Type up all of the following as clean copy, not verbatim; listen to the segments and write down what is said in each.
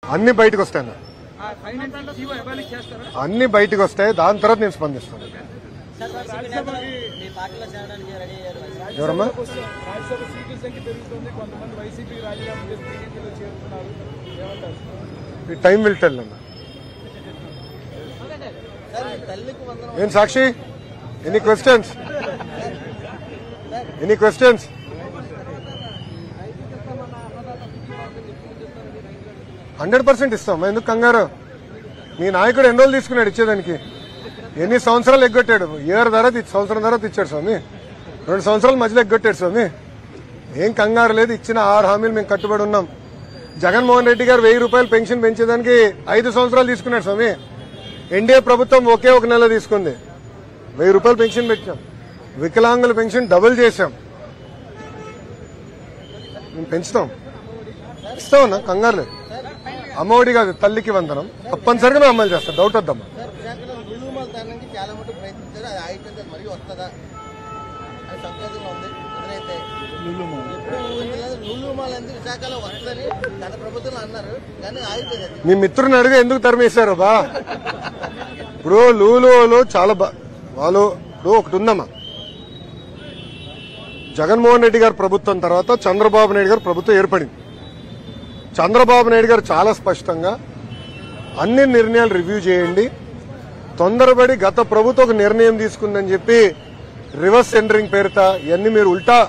అన్ని బయటకు వస్తాయి, అన్ని బయటకు వస్తాయి. దాని తర్వాత నేను స్పందిస్తాను. ఎవరమ్మా? టైం విల్ టెల్ అన్న. ఏం సాక్షి, ఎనీ క్వశ్చన్స్? 100% ఇస్తాం. ఎందుకు కంగారు? మీ నాయకుడు ఎన్ని రోజులు తీసుకున్నాడు ఇచ్చేదానికి? ఎన్ని సంవత్సరాలు ఎగ్గొట్టాడు? ఏడు తర్వాత సంవత్సరం తర్వాత ఇచ్చాడు స్వామి. 2 సంవత్సరాల మధ్యలో ఎగ్గొట్టాడు స్వామి. ఏం కంగారు లేదు. ఇచ్చిన 6 హామీలు మేము కట్టుబడి ఉన్నాం. జగన్మోహన్ రెడ్డి గారు 1000 రూపాయలు పెన్షన్ పెంచేదానికి 5 సంవత్సరాలు తీసుకున్నాడు స్వామి. ఎన్డీఏ ప్రభుత్వం ఒకే 1 నెల తీసుకుంది. 1000 రూపాయలు పెన్షన్ పెట్టాం. వికలాంగుల పెన్షన్ డబుల్ చేశాం. మేము పెంచుతాం, ఇస్తామన్నా, కంగారు లేదు. అమ్మఒడి కాదు, తల్లికి వందనం తప్పనిసరిగా మేము అమలు చేస్తాం. డౌట్ వద్దమ్మా. మీ మిత్రుని అడిగి ఎందుకు తరిమేశారు బా? ఇప్పుడు లూలులో చాలా వాళ్ళు ఇప్పుడు ఒకటి ఉందమ్మా. జగన్మోహన్ రెడ్డి గారి ప్రభుత్వం తర్వాత చంద్రబాబు నాయుడు గారు ప్రభుత్వం ఏర్పడింది. చంద్రబాబు నాయుడు గారు చాలా స్పష్టంగా అన్ని నిర్ణయాలు రివ్యూ చేయండి, తొందరపడి గత ప్రభుత్వం ఒక నిర్ణయం తీసుకుందని చెప్పి రివర్స్ టెండరింగ్ పేరుత ఇవన్నీ మీరు ఉల్టా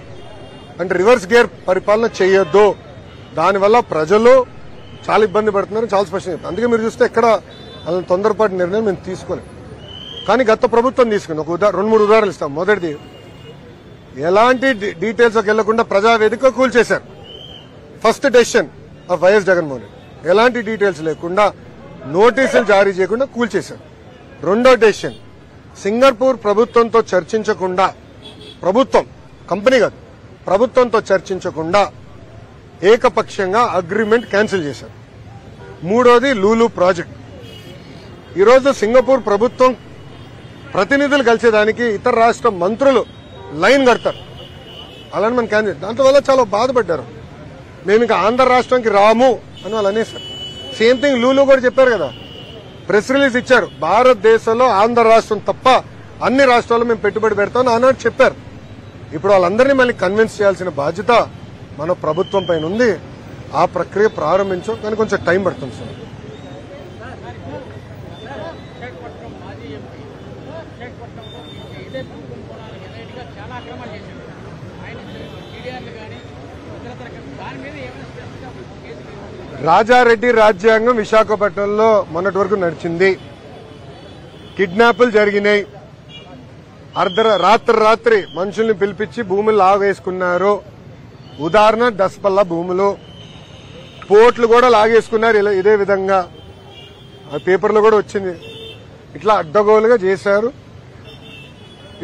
అంటే రివర్స్ గేర్ పరిపాలన చేయొద్దు, దానివల్ల ప్రజలు చాలా ఇబ్బంది పడుతున్నారు చాలా స్పష్టంగా చెప్పారు. అందుకే మీరు చూస్తే ఎక్కడ అలా తొందరపాటు నిర్ణయం మేము తీసుకోలేం. కానీ గత ప్రభుత్వం తీసుకుంది. ఒక 2-3 ఉదాహరణలు ఇస్తాం. మొదటిది, ఎలాంటి డీటెయిల్స్కి వెళ్లకుండా ప్రజావేదిక కూల్చేశారు. First decision of YS Jaganmohan Reddy. ఎలాంటి డీటెయిల్స్ లేకుండా నోటీసులు జారీ చేయకుండా కూల్చేశారు. రెండో డెసిషన్, సింగపూర్ ప్రభుత్వంతో చర్చించకుండా, ప్రభుత్వం కంపెనీ కాదు ప్రభుత్వంతో చర్చించకుండా ఏకపక్షంగా అగ్రిమెంట్ క్యాన్సిల్ చేశారు. మూడోది లూలు ప్రాజెక్ట్. ఈరోజు సింగపూర్ ప్రభుత్వం ప్రతినిధులు కలిసేదానికి ఇతర రాష్ట్ర మంత్రులు లైన్ కడతారు. అలానే మనం క్యాన్సిల్. దాంట్లో చాలా బాధపడ్డారు. మేము ఇంకా ఆంధ్ర రాష్ట్రానికి రాము అని వాళ్ళు అనేసారు. సేమ్ థింగ్ లూలు కూడా చెప్పారు కదా, ప్రెస్ రిలీజ్ ఇచ్చారు. భారతదేశంలో ఆంధ్ర రాష్ట్రం తప్ప అన్ని రాష్ట్రాల్లో మేము పెట్టుబడి పెడతామని ఆనాడు చెప్పారు. ఇప్పుడు వాళ్ళందరినీ మళ్ళీ కన్విన్స్ చేయాల్సిన బాధ్యత మన ప్రభుత్వం పైన ఉంది. ఆ ప్రక్రియ ప్రారంభించాం, కానీ కొంచెం టైం పడుతుంది సార్. రాజారెడ్డి రాజ్యాంగం విశాఖపట్నంలో మొన్నటి వరకు నడిచింది. కిడ్నాపులు జరిగినాయి. రాత్రి మనుషుల్ని పిలిపించి భూములు లాగేసుకున్నారు. ఉదాహరణ దస్పల్లా భూములు, పోర్ట్లు కూడా లాగేసుకున్నారు. ఇదే విధంగా ఆ పేపర్లో కూడా వచ్చింది. ఇట్లా అడ్డగోలుగా చేశారు.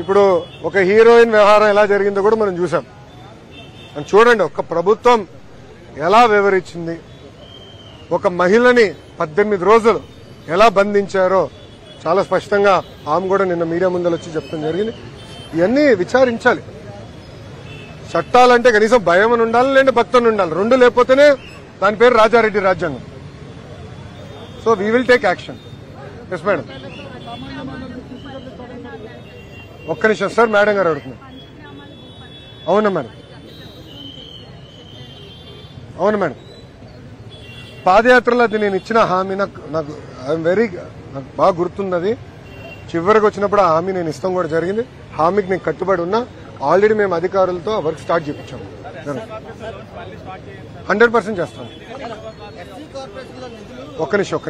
ఇప్పుడు ఒక హీరోయిన్ వ్యవహారం ఎలా జరిగిందో కూడా మనం చూసాం. చూడండి ఒక ప్రభుత్వం ఎలా వివరించింది, ఒక మహిళని 18 రోజులు ఎలా బంధించారో చాలా స్పష్టంగా ఆమె కూడా నిన్న మీడియా ముందర వచ్చి చెప్తాం జరిగింది. ఇవన్నీ విచారించాలి. చట్టాలంటే కనీసం భయం అని ఉండాలి, లేదంటే భక్తుని ఉండాలి. రెండు లేకపోతేనే దాని పేరు రాజారెడ్డి రాజ్యాంగం. So we will take action. Yes madam. ఒక్క నిమిషం సార్, మేడం గారు అడుగుతున్నారు. అవునా మేడం? అవును మేడం. పాదయాత్రలో అది నేను ఇచ్చిన హామీ నాకు బాగా గుర్తున్నది. చివరికి వచ్చినప్పుడు ఆ హామీ నేను ఇస్తాం కూడా జరిగింది. హామీకి నేను కట్టుబడి ఉన్నా. ఆల్రెడీ మేము అధికారులతో వర్క్ స్టార్ట్ చేయించాము. 100% చేస్తాం. ఒక్క నిమిషం.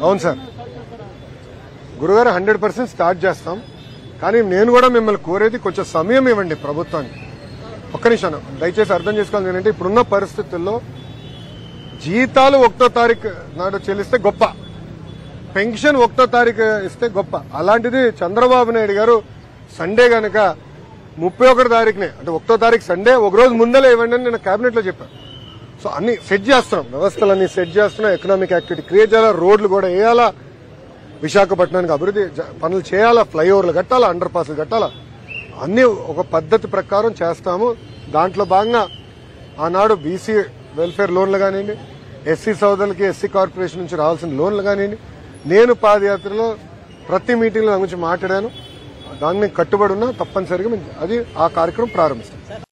అవును సార్ గురుగారు, 100% స్టార్ట్ చేస్తాం. కానీ నేను కూడా మిమ్మల్ని కోరేది కొంచెం సమయం ఇవ్వండి ప్రభుత్వానికి. ఒక్క నిమిషం దయచేసి అర్థం చేసుకోవాలి. ఏంటంటే ఇప్పుడున్న పరిస్థితుల్లో జీతాలు 1వ తారీఖు నాడు చెల్లిస్తే గొప్ప, పెన్షన్ 1వ తారీఖు ఇస్తే గొప్ప. అలాంటిది చంద్రబాబు నాయుడు గారు సండే గనక 31 తారీఖునే, అంటే 1వ తారీఖు సండే ఒక రోజు ముందలే ఇవ్వండి అని నేను కేబినెట్ లో చెప్పాను. సో అన్ని సెట్ చేస్తున్నాం, వ్యవస్థలన్నీ సెట్ చేస్తున్నాం. ఎకనామిక్ యాక్టివిటీ క్రియేట్ చేయాలా, రోడ్లు కూడా వేయాలా, విశాఖపట్నానికి అభివృద్ధి పనులు చేయాలా, ఫ్లైఓవర్లు కట్టాలా, అండర్ పాస్లు కట్టాలా, అన్ని ఒక పద్ధతి ప్రకారం చేస్తాము. దాంట్లో భాగంగా ఆనాడు బీసీ వెల్ఫేర్ లోన్లు కానివ్వండి, ఎస్సీ సోదరులకి ఎస్సీ కార్పొరేషన్ నుంచి రావాల్సిన లోన్లు కానివ్వండి, నేను పాదయాత్రలో ప్రతి మీటింగ్లో దాని గురించి మాట్లాడాను. దాన్ని కట్టుబడి ఉన్నా తప్పనిసరిగా అది ఆ కార్యక్రమం ప్రారంభిస్తాం.